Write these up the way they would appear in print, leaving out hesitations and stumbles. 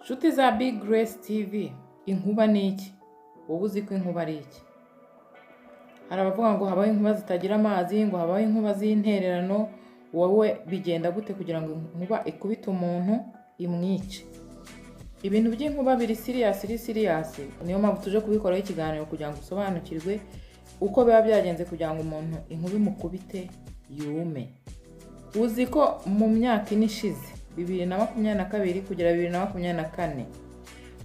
Nshuti za Big Grace TV, inkuba ni iki? Wowe uzi ko inkuba ari iki? Hari abavuga ngo habaho inkuba zitagira amazi, ngo habaho inkuba z'intererano, wowe bigenda gute kugira ngo inkuba ikubite umuntu imwice? Ibintu by'inkuba biri serious, niyo mpamvu tuje kubikoraho ikiganiro kugira ngo usobanukirwe uko biba byagenze kugira ngo umuntu inkuba imukubite yume. Uzi ko mu myaka ine ishize 2022 kugera 2024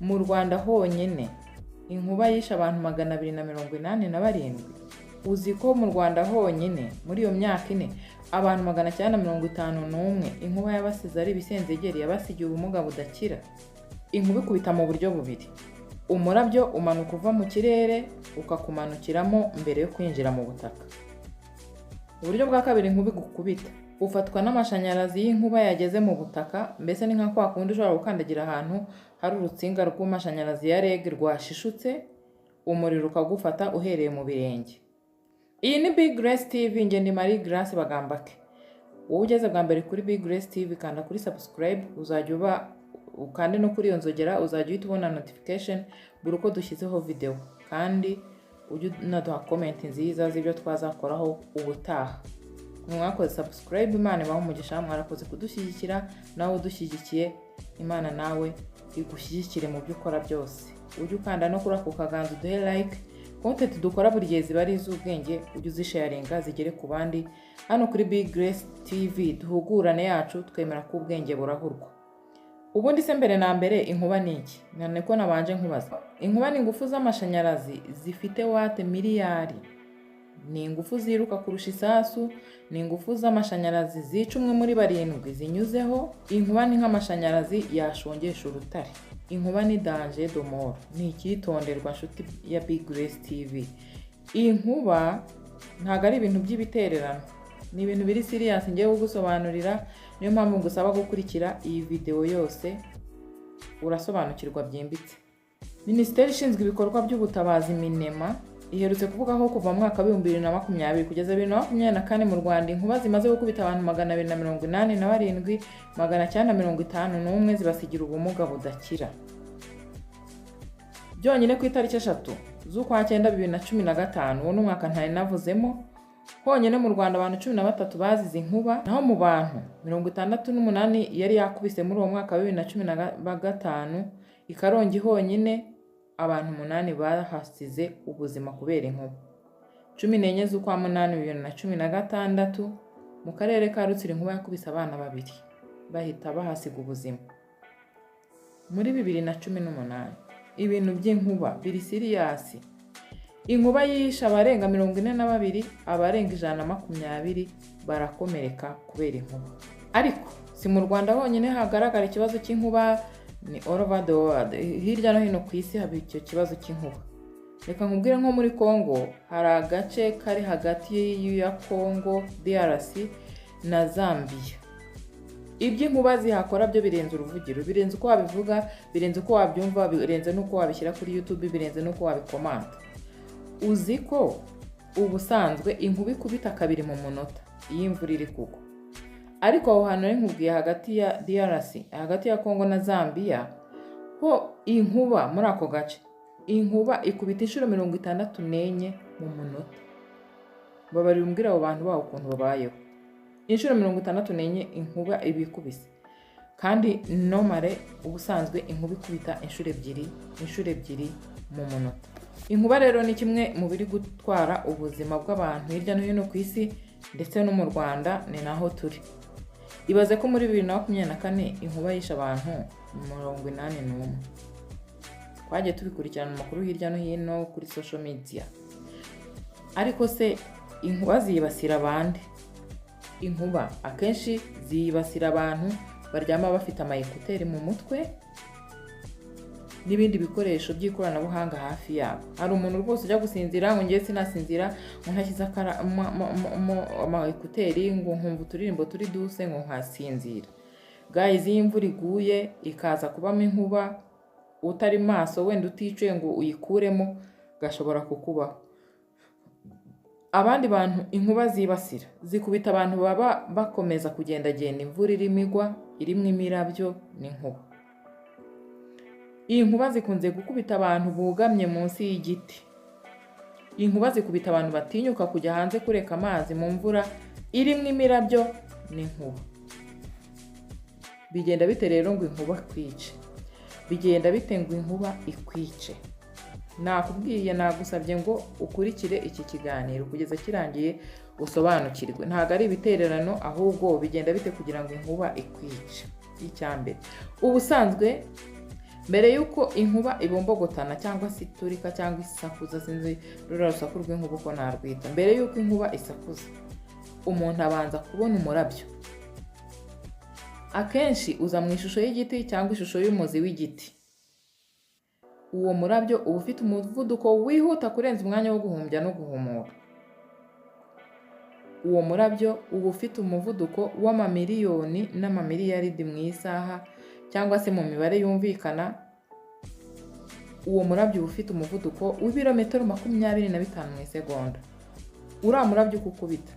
mu Rwanda honyine inkuba yishe abantu 287. Uzi ko mu Rwanda honyine muri iyo myaka ine abantu 951 inkuba yabasize ari ibisenzegeri, yabasigiye ubumuga budakira. Inkuba ikubita mu buryo bubiri: umurabyo umanuka uva mu kirere ukakumanukiramo mbere yo kwinjira mu butaka. Uburyo bwa kabiri inkuba igukubita ufatwa n'amashanyarazi y'inkuba yageze mu butaka, mbese ni nka kwa kundi ushobora gukandagira ahantu hari urutsinga rw'amashanyarazi ya REG rwashishutse, umuriro ukagufata uhereye mu birenge. Iyi ni Big Grace TV, nge ndi Marie Grace Bagambake. Wowe ugeze bwa mbere kuri Big Grace TV, kanda kuri subscribe, uzajya ukande no kuri iyo nzogera, uzajya uhita ubona notification buri uko dushyizeho video, kandi ujye unaduha comment nziza z'ibyo twazakoraho ubutaha. Mwakoze subscribe, Imana ibahe umugisha, mwarakoze kudushyigikira, nawe udushyigikiye Imana nawe igushyigikire mu byo ukora byose. Ujye ukanda no kuri ako kaganza uduhe like. Content dukora buri gihe ziba ari iz'ubwenge, ujye uzisharinga zigere ku bandi. Hano kuri Big Grace TV duhugurane yacu, twemera ko ubwenge burahurwa. Ubundi se mbere na mbere inkuba ni iki? None ko nabanje nkubaza. Inkuba ni ingufu z'amashanyarazi zifite wate miliyari. Ni ingufu ziruka kurusha isasu, ni ingufu z'amashanyarazi zica 1 muri 7 zinyuzeho. Inkuba ni nk'amashanyarazi yashongesha urutare. Inkuba ni danger de mort, ni ikitonderwa nshuti ya Big Grace TV. Inkuba ntago ari ibintu by'ibitererano, ni ibintu biri serious ngiye kugusobanurira. Niyo mpamvu ngusaba gukurikira iyi video yose urasobanukirwa byimbitse. Minisiteri ishinzwe ibikorwa by'ubutabazi Minema iherutse kuvuga ko kuva mu mwaka wa 2020 kugeza 2024 mu Rwanda inkuba zimaze gukubita abantu 287, 951 zibasigira ubumuga budakira. Byonyine ku itariki 3 z'ukwa 9 2015, uwo mwaka ntari navuzemo, honyine mu Rwanda abantu 13 bazize inkuba, naho mu bantu 68 yari yakubise muri uwo mwaka wa 2015 i Karongi honyine abantu 8 bahasize ubuzima kubera inkuba. 14 z'ukwa 8 2016 mu karere ka Rutsiro inkuba yakubise abana 2 bahita bahasiga ubuzima. Muri 2018 ibintu by'inkuba biri serious. Inkuba yishe abarenga 42, abarenga 120 barakomereka kubera inkuba. Ariko si mu Rwanda honyine hagaragara ikibazo cy'inkuba, ni all over the world. Hirya no hino ku isi haba icyo kibazo cy'inkuba. Reka nkubwire nko muri Congo hari agace kari hagati ya Congo DRC na Zambia. Iby'inkuba zihakora byo birenze uruvugiro, birenze uko wabivuga, birenze uko wabyumva, birenze nuko wabishyira kuri YouTube, birenze nuko wabikomanta. Uzi ko ubusanzwe inkuba ikubita 2 mu munota iyo imvura iri kugwa. Ariko aho hantu nkubwiye hagati ya DRC, hagati ya Congo na Zambia, ho inkuba muri ako gace, inkuba ikubita inshuro 64 mu munota. Babarira umbwira abo bantu bawo ukuntu babayeho. Inshuro 64 inkuba ibikubise. Kandi normale ubusanzwe inkuba ikubita inshuro 2 mu munota. Inkuba rero ni kimwe mu biri gutwara ubuzima bw'abantu hirya no hino ku isi, ndetse no mu Rwanda ni naho turi. Ibaze ko muri 2024 inkuba yishe abantu 81. Twagiye tubikurikirana amakuru hirya no hino kuri social media. Ariko se inkuba zibasira abandi? Inkuba akenshi zibasira abantu baryama bafite amayekuteri mu mutwe n'ibindi bikoresho by'ikoranabuhanga hafi yabo. Hari umuntu rwose ujya gusinzira ngo ngiye sinasinzira, ngo ntashyize amayekuteri ngo nkumva uturirimbo turi duse ngo nkasinzira. Guys, iyi imvura iguye ikaza kubamo inkuba, utari maso wenda uticuye ngo uyikuremo, gashobora kukubaho. Abandi bantu inkuba zibasira zikubita abantu baba bakomeza kugendagenda imvura irimo igwa, irimo imirabyo n'inkuba. iyi nkuba zikunze gukubita abantu bugamye munsi y'igiti. Inkuba zikubita abantu batinyuka kujya hanze kureka amazi mu mvura irimo imirabyo n'inkuba. Bigenda bite rero ngo inkuba ikwice? Bigenda bite ngo inkuba ikwice? Nakubwiye, nagusabye ngo ukurikire iki kiganiro kugeza kirangiye usobanukirwe. Ntabwo ari ibitererano, ahubwo bigenda bite kugira ngo inkuba ikwice. Icyambere, ubusanzwe mbere y'uko inkuba ibombogotana cyangwa se iturika cyangwa isakuza, sinzi ruriya rusaku rw'inkuba uko narwita, mbere y'uko inkuba isakuza umuntu abanza kubona umurabyo. Akenshi uza mu ishusho y'igiti cyangwa ishusho y'umuzi w'igiti. Uwo murabyo uba ufite umuvuduko wihuta kurenza umwanya wo guhumbya no guhumura. Uwo murabyo uba ufite umuvuduko w'amamiliyoni n'amamiliyaridi mu isaha cyangwa se mu mibare yumvikana. Uwo murabyo uba ufite umuvuduko w'ibirometero 25 mu isegonda. Uriya murabyo uko ukubita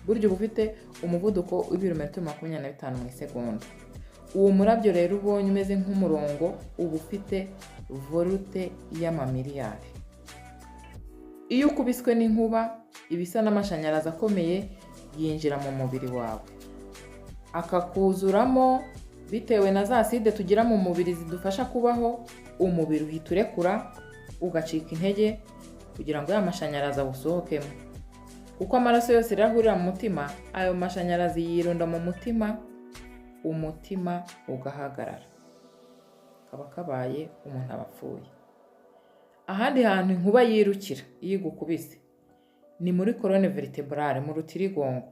buryo uba ufite umuvuduko w'ibirometero 25 mu isegonda. Uwo murabyo rero ubonye umeze nk'umurongo uba ufite volute y'amamiliyari. Iyo ukubiswe n'inkuba, ibisa n'amashanyarazi akomeye yinjira mu mubiri wawe akakuzuramo. Bitewe na za side tugira mu mubiri zidufasha kubaho, umubiri uhita urekura ugacika intege kugira ngo ya mashanyarazi awusohokemo. Kuko amaraso yose irahurira mu mutima, ayo mashanyarazi yirunda mu mutima, umutima ugahagarara, kaba kabaye umuntu abapfuye. Ahandi hantu inkuba yirukira iyo igukubise ni muri colonne vertebrale, mu rutirigongo.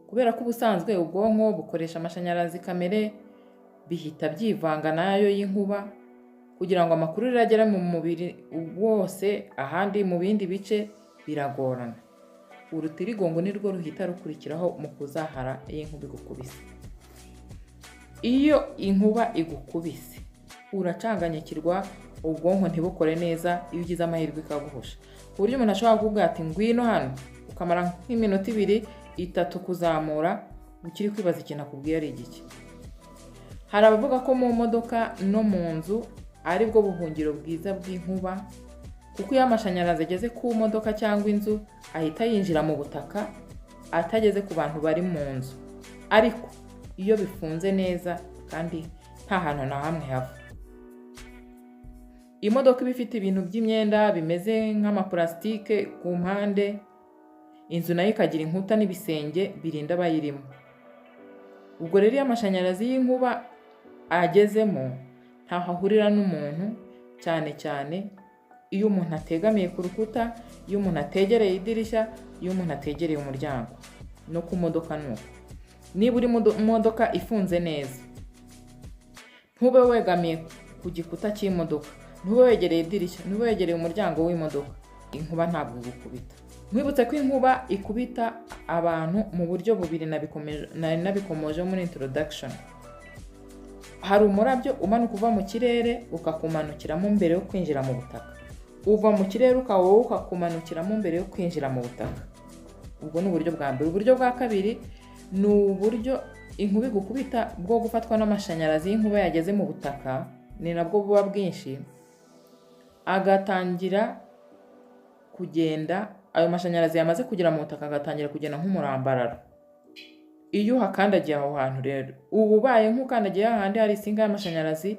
Kubera ko ubusanzwe ubwonko bukoresha amashanyarazi kamere, bihita byivanga nayo y'inkuba kugira ngo amakuru iragera mu mubiri wose. Ahandi mu bindi bice biragorana. Urutirigongo nirwo ruhita rukurikiraho mu kuzahara y'inkuba igukubise. Iyo inkuba igukubise uracanganyikirwa, ubwonko ntibukore neza. Iyo ugize amahirwe ikaguhusha ku buryo umuntu ashobora kuvuga ati ngwino hano, ukamara nk'iminota 2-3 kuzamura ukiri kwibaza ikintu akubwiye ari igiki. Hari abavuga ko mu modoka no mu nzu ari bwo buhungiro bwiza bw'inkuba, kuko iyo amashanyarazi ageze ku modoka cyangwa inzu ahita yinjira mu butaka atageze ku bantu bari mu nzu. Ariko iyo bifunze neza kandi nta hantu na hamwe hava. Imodoka iba ifite ibintu by'imyenda bimeze nk'amaplastike ku mpande, inzu nayo ikagira inkuta n'ibisenge birinda abayirimo. Ubwo rero iyo amashanyarazi y'inkuba agezemo ntaho ahurira n'umuntu, cyane cyane iyo umuntu ategamiye ku rukuta, iyo umuntu ategereye idirishya, iyo umuntu ategereye umuryango. No ku modoka nuko. Niba uri mu modoka ifunze neza, ntube wegamiye ku gikuta cy'imodoka, ntube wegereye idirishya, ntube wegereye umuryango w'imodoka, inkuba ntabwo igukubita. Mwibutse ko inkuba ikubita abantu mu buryo bubiri nabikomoje muri introduction. Hari umurabyo umanuka uva mu kirere ukakumanukiramo mbere yo kwinjira mu butaka. Uva mu kirere ukakumanukiramo mbere yo kwinjira mu butaka. Ubwo ni uburyo bwa mbere. Uburyo bwa kabiri ni uburyo inkuba igukubita bwo gufatwa n'amashanyarazi y'inkuba yageze mu butaka, ni nabwo buba bwinshi, agatangira kugenda. Ayo mashanyarazi yamaze kugera mu butaka agatangira kugenda nk'umurambararo. Iyo uhakandagiye aho hantu rero uba ubaye nk'ukandagiye ahandi hari isinga y'amashanyarazi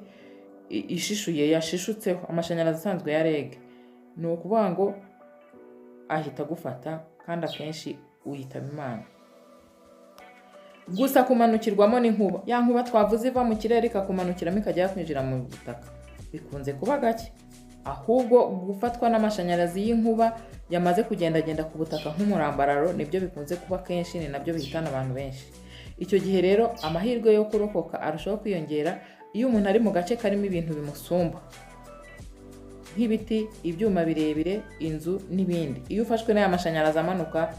ishishuye, yashishutseho amashanyarazi asanzwe ya REG. Ni ukuvuga ngo ahita agufata kandi akenshi uhitaba Imana. Gusa kumanukirwamo n'inkuba, ya nkuba twavuze iva mu kirere ikakumanukiramo ikajya kwinjira mu butaka, bikunze kuba gake. Ahubwo gufatwa n'amashanyarazi y'inkuba yamaze kugendagenda ku butaka nk'umurambararo nibyo bikunze kuba kenshi, ni nabyo bihitana abantu benshi. Icyo gihe rero amahirwe yo kurokoka arushaho kwiyongera iyo umuntu ari mu gace karimo ibintu bimusumba nk'ibiti, ibyuma birebire, inzu n'ibindi. Iyo ufashwe n'aya mashanyarazi amanuka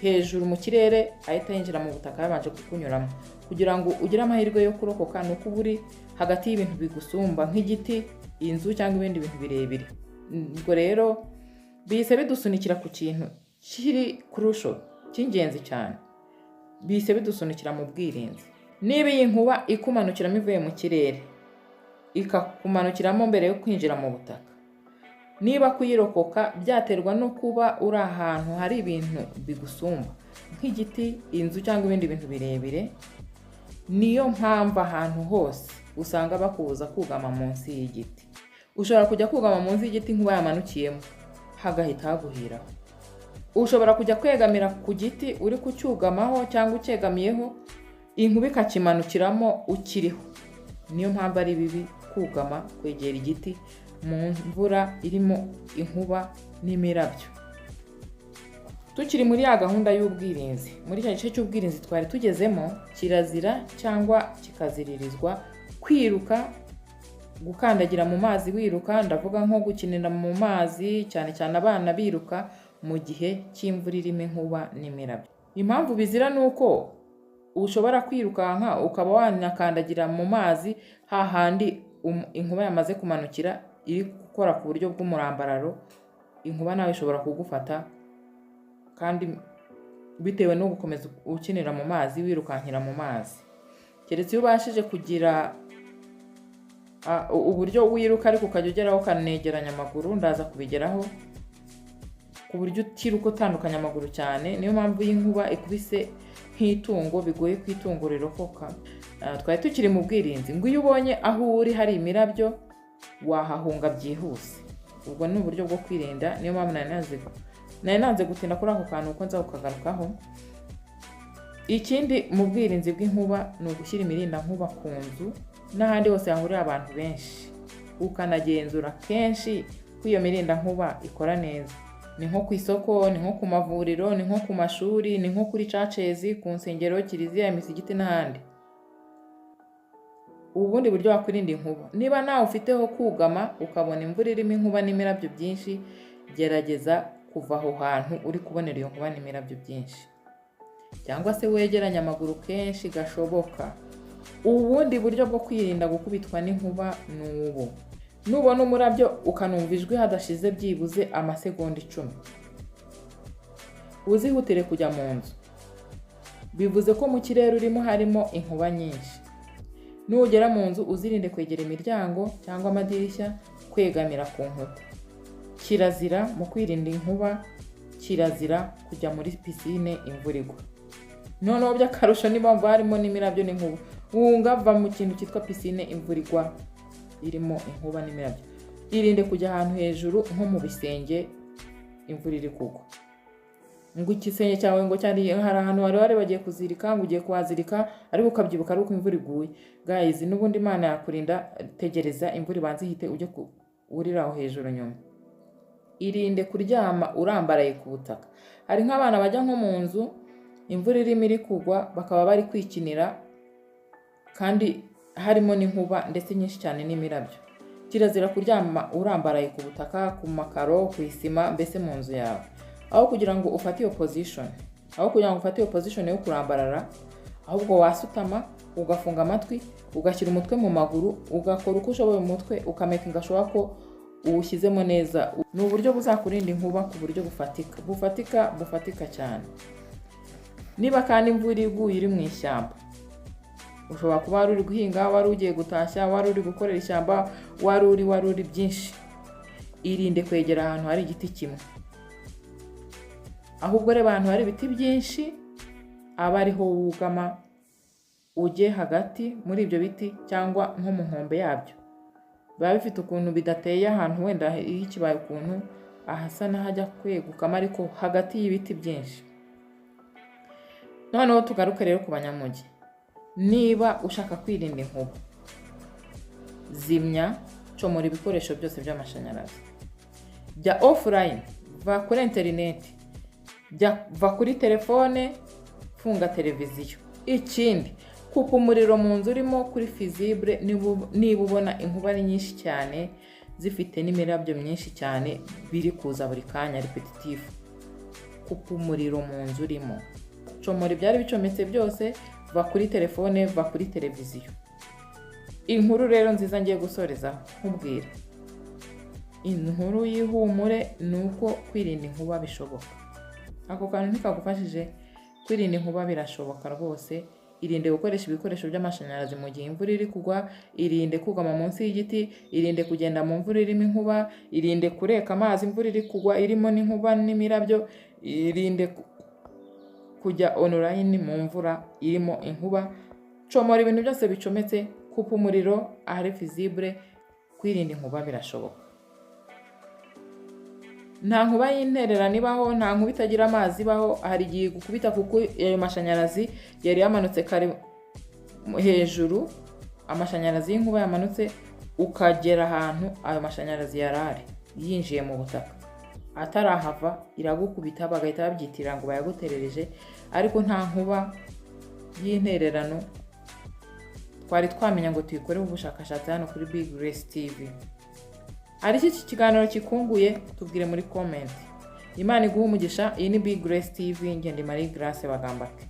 hejuru mu kirere ahita yinjira mu butaka yabanje kukunyuramo. Kugira ngo ugire amahirwe yo kurokoka ni uko uba uri hagati y'ibintu bigusumba nk'igiti, inzu cyangwa ibindi bintu birebire. Ubwo rero bihise bidusunikira ku kintu kiri crucial, cy'ingenzi cyane. Bihise bidusunikira mu bwirinzi. Niba iyi nkuba ikumanukiramo ivuye mu kirere, ikakumanukiramo mbere yo kwinjira mu butaka. Niba kuyirokoka byaterwa no kuba uri ahantu hari ibintu bigusumba nk'igiti, inzu cyangwa ibindi bintu birebire, niyo mpamvu ahantu hose usanga bakubuza kugama munsi y'igiti. Ushobora kujya kugama munsi y'igiti inkuba yamanukiyemo hagahita haguhiraho. Ushobora kujya kwegamira ku giti uri kucyugamaho cyangwa ucyegamiyeho, inkuba ikakimanukiramo ukiriho. Niyo mpamvu ari bibi kugama, kwegera igiti mu mvura irimo inkuba n'imirabyo. Tukiri muri ya gahunda y'ubwirinzi, muri cya gice cy'ubwirinzi twari tugezemo, kirazira cyangwa kikaziririzwa kwiruka, gukandagira mu mazi wiruka. Ndavuga nko gukinira mu mazi, cyane cyane abana biruka mu gihe cy'imvura irimo inkuba n'imirabyo. Impamvu bizira ni uko ushobora kwirukanka ukaba wanakandagira mu mazi hahandi inkuba yamaze kumanukira iri gukora ku buryo bw'umurambararo. Inkuba nawe ishobora kugufata, kandi bitewe no gukomeza ukinira mu mazi, wirukankira mu mazi. Keretse iyo ubashije kugira uburyo wiruka ariko ukajya ugeraho ukanegeranya amaguru, ndaza kubigeraho, ku buryo utiruka utandukanya amaguru cyane. Niyo mpamvu y'inkuba ikubise nk'itungo bigoye ku itungo rirokoka. Twari tukiri mu bwirinzi, ngo iyo ubonye aho uri hari imirabyo wahahunga byihuse. Ubwo ni uburyo bwo kwirinda. Niyo mpamvu nari nanze gutinda kuri ako kantu uko nza kukagarukaho. Ikindi mu bwirinzi bw'inkuba ni ugushyira imirindankuba ku nzu n'ahandi hose hahurira abantu benshi, ukanagenzura kenshi ko iyo mirindankuba ikora neza. Ni nko ku isoko, ni nko ku mavuriro, ni nko ku mashuri, ni nko kuri churches, ku nsengero, kiliziya, imisigiti n'ahandi. Ubundi buryo wakwirinda inkuba, niba nawe ufiteho kugama ukabona imvura irimo inkuba n'imirabyo byinshi, gerageza kuva aho hantu uri kubonera iyo nkuba n'imirabyo byinshi, cyangwa se wegeranye amaguru kenshi gashoboka. Ubundi buryo bwo kwirinda gukubitwa n'inkuba ni ubu: nubona umurabyo ukanumva ijwi hadashize byibuze amasegonda 10, uzihutire kujya mu nzu. Bivuze ko mu kirere urimo harimo inkuba nyinshi. Nugera mu nzu uzirinde kwegera imiryango cyangwa amadirishya, kwegamira ku nkuta. Kirazira mu kwirinda inkuba, kirazira kujya muri pisine imvura igwa. Noneho by'akarusho niba harimo n'imirabyo n'inkuba, wunga va mu kintu cyitwa pisine imvura igwa irimo inkuba n'imirabyo. Irinde kujya ahantu hejuru nko mu bisenge imvura iri kugwa. Ngo ikisenge cyawe ngo cyari hari ahantu wari bagiye kuzirika, ngo ugiye kuhazirika ariko ukabyibuka ari uko imvura iguye. Guys, n'ubundi Imana yakurinda, tegereza imvura ibanze ihite ujye urira aho hejuru nyuma. Irinde kuryama urambaraye ku butaka. Hari nk'abana bajya nko mu nzu imvura irimo iri kugwa bakaba bari kwikinira, kandi harimo n'inkuba ndetse nyinshi cyane n'imirabyo. Kirazira kuryama urambaraye ku butaka, ku makaro, ku isima, mbese mu nzu yawe. Aho kugira ngo ufate iyo position yo kurambarara, ahubwo wasutama ugafunga amatwi, ugashyira umutwe mu maguru, ugakora uko ushoboye umutwe, ukamekinga gashoboka ko uwushyizemo neza. Ni uburyo buzakurinda inkuba ku buryo bufatika cyane. Niba kandi imvura iguye iri mu ishyamba, ushobora kuba wari uri guhinga, wari ugiye gutashya, wari uri gukorera ishyamba, wari uri byinshi, irinde kwegera ahantu hari igiti kimwe. Ahubwo reba ahantu hari ibiti byinshi, aba ariho wugama, ujye hagati muri ibyo biti cyangwa nko mu nkombe yabyo. Biba bifite ukuntu bidateye ahantu wenda ikibaye ukuntu ahasa n'ahajya kwegukama, ariko hagati y'ibiti byinshi. Noneho tugaruke rero ku banyamujyi. Niba ushaka kwirinda inkuba, zimya, comora ibikoresho byose by'amashanyarazi. Jya offline, va kuri internet, va kuri telefone, funga televiziyo. Ikindi, kupa umuriro mu nzu urimo kuri visible niba ubona inkuba ari nyinshi cyane, zifite n'imirabyo myinshi cyane biri kuza buri kanya repetitive. Kupa umuriro mu nzu urimo, comora ibyari bicometse byose, va kuri telefone, va kuri televiziyo. Inkuru rero nziza ngiye gusoreza nkubwira, inkuru y'ihumure ni uko kwirinda inkuba bishoboka. Ako kantu ntikagufashije, kwirinda inkuba birashoboka rwose. irinde gukoresha ibikoresho by'amashanyarazi mu gihe imvura iri kugwa, irinde kugama munsi y'igiti, irinde kugenda mu mvura irimo inkuba, irinde kureka amazi imvura iri kugwa irimo n'inkuba n'imirabyo, irinde kujya online mu mvura irimo inkuba, comora ibintu byose bicometse, kupa umuriro ahari visible, kwirinda inkuba birashoboka. Nta nkuba y'intererano ibaho, nta nkuba itagira amazi ibaho, hari igihe gukubita kuko ayo mashanyarazi yari yamanutse kare hejuru, amashanyarazi y'inkuba yamanutse ukagera ahantu ayo mashanyarazi yarari yinjiye mu butaka, atarahava iragukubita bagahita babyitirira ngo bayaguterereje, ariko nta nkuba y'intererano twari twamenya ngo tuyikoreho ubushakashatsi hano kuri Big Grace TV. Ari iki kiganiro kikunguye tubwire muri comment. Imana iguhe umugisha. Iyi ni Big Grace TV, njye ndi Marie Grace Bagambake.